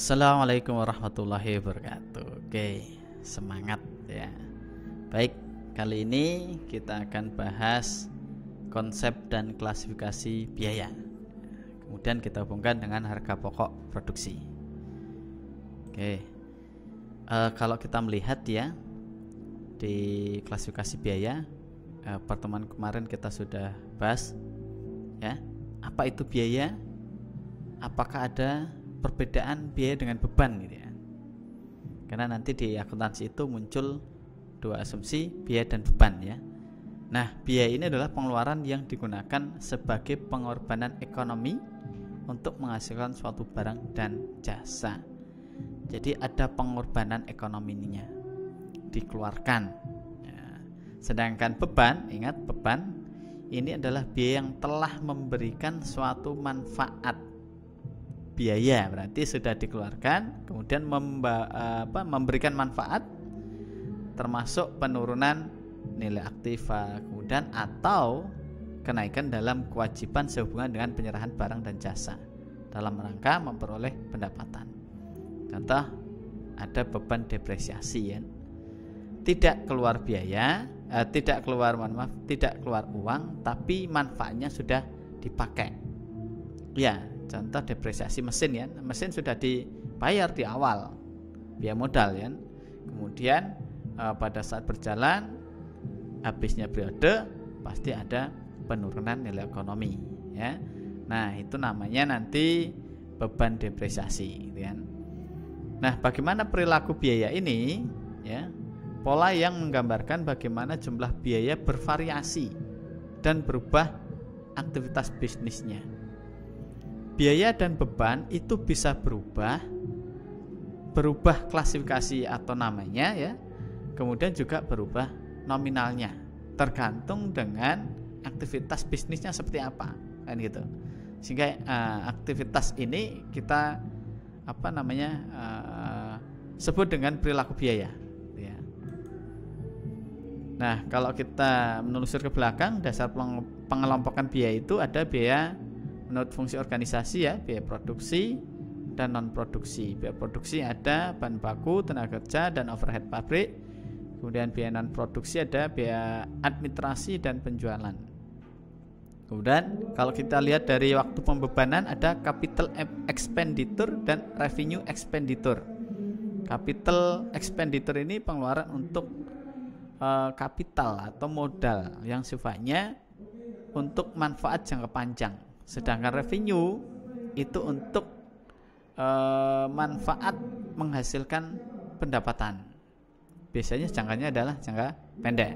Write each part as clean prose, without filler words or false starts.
Assalamualaikum warahmatullahi wabarakatuh. Oke, semangat ya. Baik, kali ini kita akan bahas konsep dan klasifikasi biaya. Kemudian kita hubungkan dengan harga pokok produksi. Oke, kalau kita melihat ya di klasifikasi biaya, pertemuan kemarin kita sudah bahas ya, apa itu biaya, apakah ada perbedaan biaya dengan beban gitu ya. Karena nanti di akuntansi itu muncul dua asumsi, biaya dan beban ya. Nah, biaya ini adalah pengeluaran yang digunakan sebagai pengorbanan ekonomi untuk menghasilkan suatu barang dan jasa. Jadi ada pengorbanan ekonominya dikeluarkan ya. Sedangkan beban, ingat beban ini adalah biaya yang telah memberikan suatu manfaat. Biaya berarti sudah dikeluarkan, kemudian memberikan manfaat, termasuk penurunan nilai aktiva, kemudian atau kenaikan dalam kewajiban sehubungan dengan penyerahan barang dan jasa dalam rangka memperoleh pendapatan. Contoh, ada beban depresiasi ya. Tidak keluar biaya, tidak keluar uang, tapi manfaatnya sudah dipakai. Ya, contoh depresiasi mesin ya, mesin sudah dibayar di awal biaya modal ya. Kemudian pada saat berjalan habisnya periode pasti ada penurunan nilai ekonomi ya. Nah, itu namanya nanti beban depresiasi gitu kan. Nah, bagaimana perilaku biaya ini ya? Pola yang menggambarkan bagaimana jumlah biaya bervariasi dan berubah aktivitas bisnisnya. Biaya dan beban itu bisa berubah klasifikasi atau namanya ya. Kemudian juga berubah nominalnya, tergantung dengan aktivitas bisnisnya seperti apa kan gitu. Sehingga aktivitas ini kita sebut dengan perilaku biaya ya. Nah, kalau kita menelusur ke belakang, dasar pengelompokan biaya itu ada biaya menurut fungsi organisasi ya, biaya produksi dan non produksi. Biaya produksi ada bahan baku, tenaga kerja dan overhead pabrik. Kemudian biaya non produksi ada biaya administrasi dan penjualan. Kemudian kalau kita lihat dari waktu pembebanan ada capital expenditure dan revenue expenditure. Capital expenditure ini pengeluaran untuk kapital atau modal yang sifatnya untuk manfaat jangka panjang. Sedangkan revenue itu untuk manfaat menghasilkan pendapatan. Biasanya jangkanya adalah jangka pendek.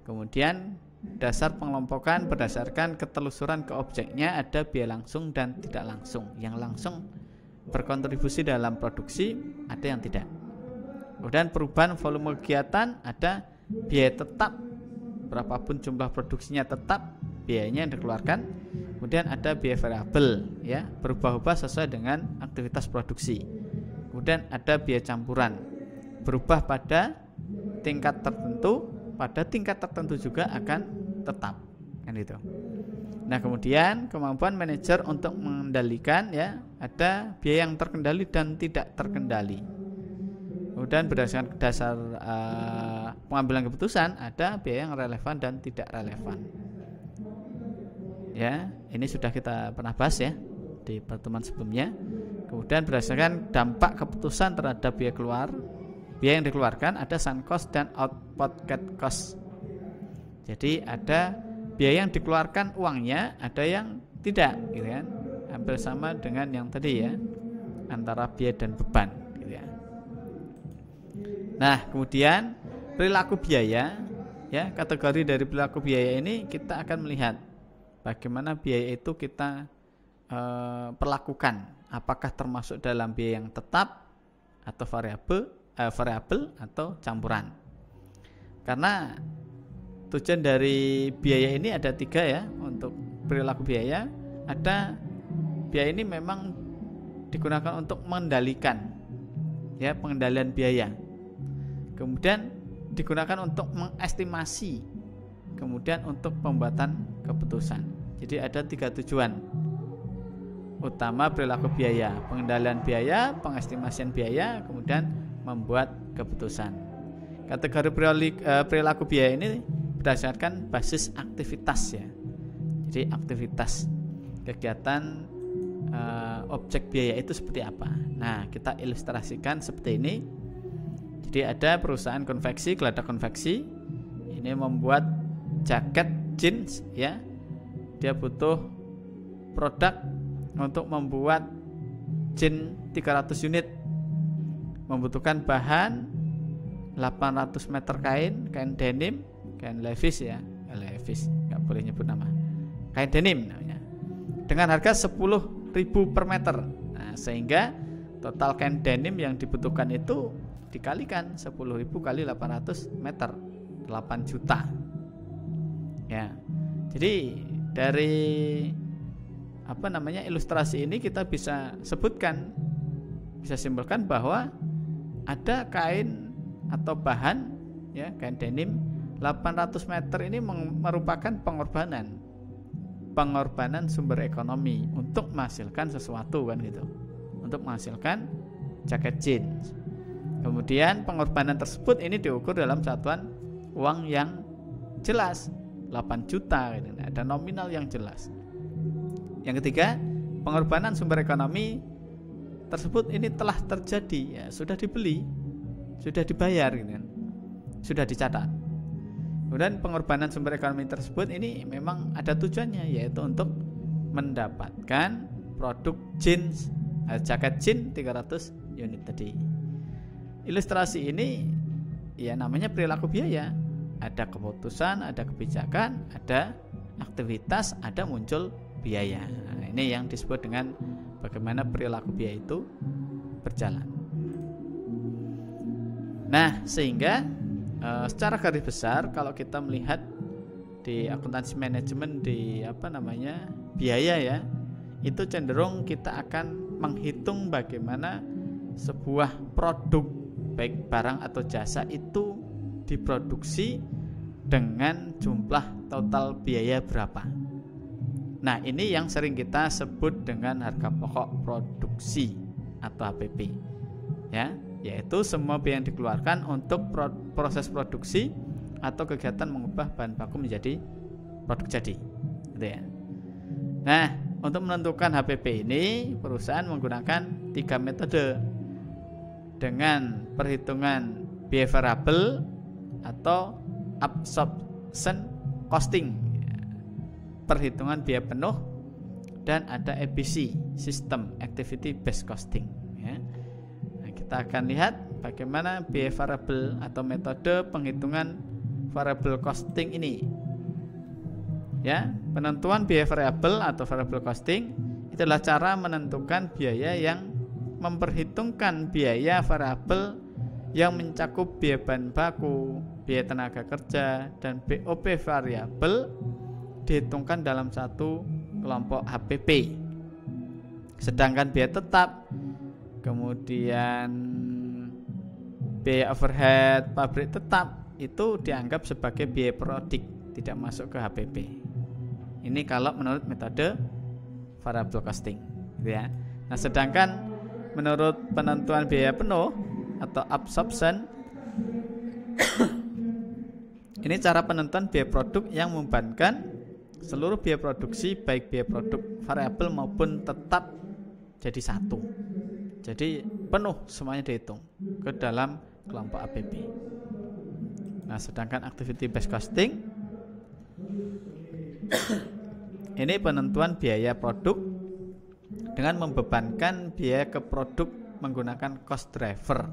Kemudian dasar pengelompokan berdasarkan ketelusuran ke objeknya ada biaya langsung dan tidak langsung. Yang langsung berkontribusi dalam produksi, ada yang tidak. Kemudian perubahan volume kegiatan ada biaya tetap, berapapun jumlah produksinya tetap biayanya yang dikeluarkan. Kemudian ada biaya variabel ya, berubah-ubah sesuai dengan aktivitas produksi. Kemudian ada biaya campuran, berubah pada tingkat tertentu juga akan tetap kan itu. Nah, kemudian kemampuan manajer untuk mengendalikan ya, ada biaya yang terkendali dan tidak terkendali. Kemudian berdasarkan dasar pengambilan keputusan ada biaya yang relevan dan tidak relevan. Ya, ini sudah kita pernah bahas ya di pertemuan sebelumnya. Kemudian berdasarkan dampak keputusan terhadap biaya yang dikeluarkan ada sunk cost dan output cost. Jadi ada biaya yang dikeluarkan uangnya, ada yang tidak gitu kan. Hampir sama dengan yang tadi ya, antara biaya dan beban gitu ya. Nah, kemudian perilaku biaya ya, kategori dari perilaku biaya ini kita akan melihat bagaimana biaya itu kita perlakukan, apakah termasuk dalam biaya yang tetap atau variabel atau campuran. Karena tujuan dari biaya ini ada 3 ya untuk perilaku biaya. Ada biaya ini memang digunakan untuk mengendalikan ya, pengendalian biaya. Kemudian digunakan untuk mengestimasi, kemudian untuk pembuatan keputusan. Jadi ada 3 tujuan utama perilaku biaya, pengendalian biaya, pengestimasian biaya, kemudian membuat keputusan. Kategori perilaku biaya ini berdasarkan basis aktivitas ya. Jadi aktivitas kegiatan objek biaya itu seperti apa. Nah, kita ilustrasikan seperti ini. Jadi ada perusahaan konveksi, Geladak Konveksi. Ini membuat jaket jeans ya. Dia butuh produk untuk membuat jeans 300 unit. Membutuhkan bahan 800 meter kain denim, kain Levi's ya. Levi's, nggak boleh nyebut nama. Kain denim namanya. Dengan harga 10.000 per meter. Nah, sehingga total kain denim yang dibutuhkan itu dikalikan 10.000 kali 800 meter, 8 juta. Ya. Jadi dari ilustrasi ini kita bisa sebutkan, bisa simpulkan bahwa ada kain atau bahan ya, kain denim 800 meter ini merupakan pengorbanan sumber ekonomi untuk menghasilkan sesuatu kan gitu, untuk menghasilkan jaket jeans. Kemudian pengorbanan tersebut ini diukur dalam satuan uang yang jelas, 8 juta gitu. Ada nominal yang jelas. Yang ketiga, pengorbanan sumber ekonomi tersebut ini telah terjadi ya, sudah dibeli, sudah dibayar gitu kan, sudah dicatat. Kemudian pengorbanan sumber ekonomi tersebut ini memang ada tujuannya, yaitu untuk mendapatkan produk jeans, jaket jeans 300 unit tadi. Ilustrasi ini ya namanya perilaku biaya. Ada keputusan, ada kebijakan, ada aktivitas, ada muncul biaya. Nah, ini yang disebut dengan bagaimana perilaku biaya itu berjalan. Nah, sehingga secara garis besar kalau kita melihat di akuntansi manajemen di biaya ya, itu cenderung kita akan menghitung bagaimana sebuah produk baik barang atau jasa itu diproduksi dengan jumlah total biaya berapa. Nah, ini yang sering kita sebut dengan harga pokok produksi atau HPP ya, yaitu semua biaya yang dikeluarkan untuk proses produksi atau kegiatan mengubah bahan baku menjadi produk jadi gitu ya. Nah, untuk menentukan HPP ini perusahaan menggunakan 3 metode dengan perhitungan biaya variabel atau absorption costing, perhitungan biaya penuh, dan ada ABC, System Activity Based Costing ya. Nah, kita akan lihat bagaimana biaya variabel atau metode penghitungan variable costing ini ya. Penentuan biaya variabel atau variable costing itu adalah cara menentukan biaya yang memperhitungkan biaya variabel yang mencakup biaya bahan baku, biaya tenaga kerja, dan BOP variabel dihitungkan dalam satu kelompok HPP. Sedangkan biaya tetap, kemudian biaya overhead pabrik tetap itu dianggap sebagai biaya prodik, tidak masuk ke HPP. Ini kalau menurut metode variable costing gitu ya. Nah, sedangkan menurut penentuan biaya penuh atau absorption ini cara penentuan biaya produk yang membebankan seluruh biaya produksi baik biaya produk variabel maupun tetap jadi satu. Jadi penuh semuanya dihitung ke dalam kelompok APP. Nah, sedangkan activity based costing ini penentuan biaya produk dengan membebankan biaya ke produk menggunakan cost driver.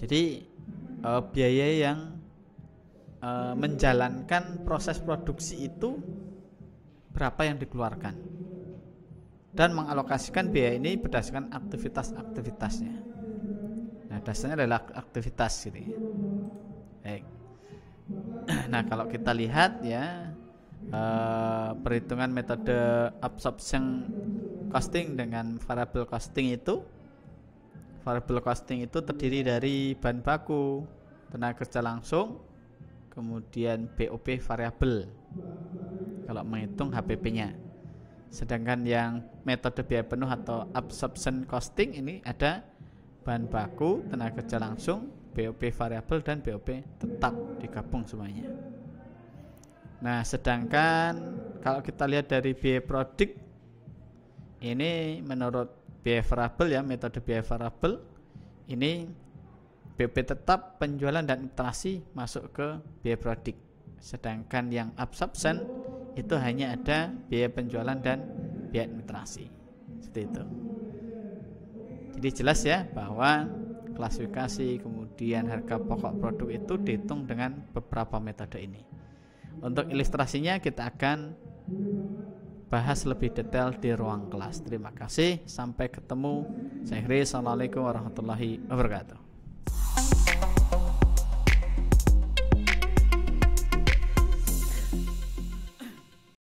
Jadi biaya yang menjalankan proses produksi itu berapa yang dikeluarkan dan mengalokasikan biaya ini berdasarkan aktivitas-aktivitasnya. Nah, dasarnya adalah aktivitas gitu ya. Baik. Nah, kalau kita lihat ya perhitungan metode absorption costing dengan variable costing itu, variable costing itu terdiri dari bahan baku, tenaga kerja langsung, kemudian BOP variabel kalau menghitung HPP-nya. Sedangkan yang metode biaya penuh atau absorption costing ini ada bahan baku, tenaga kerja langsung, BOP variabel dan BOP tetap digabung semuanya. Nah, sedangkan kalau kita lihat dari biaya produk ini menurut biaya variabel ya, metode biaya variabel ini BOP tetap, penjualan dan inflasi masuk ke biaya produk. Sedangkan yang absorption itu hanya ada biaya penjualan dan biaya administrasi. Seperti itu. Jadi jelas ya bahwa klasifikasi kemudian harga pokok produk itu dihitung dengan beberapa metode ini. Untuk ilustrasinya kita akan bahas lebih detail di ruang kelas. Terima kasih, sampai ketemu. Saya Hri, assalamualaikum warahmatullahi wabarakatuh.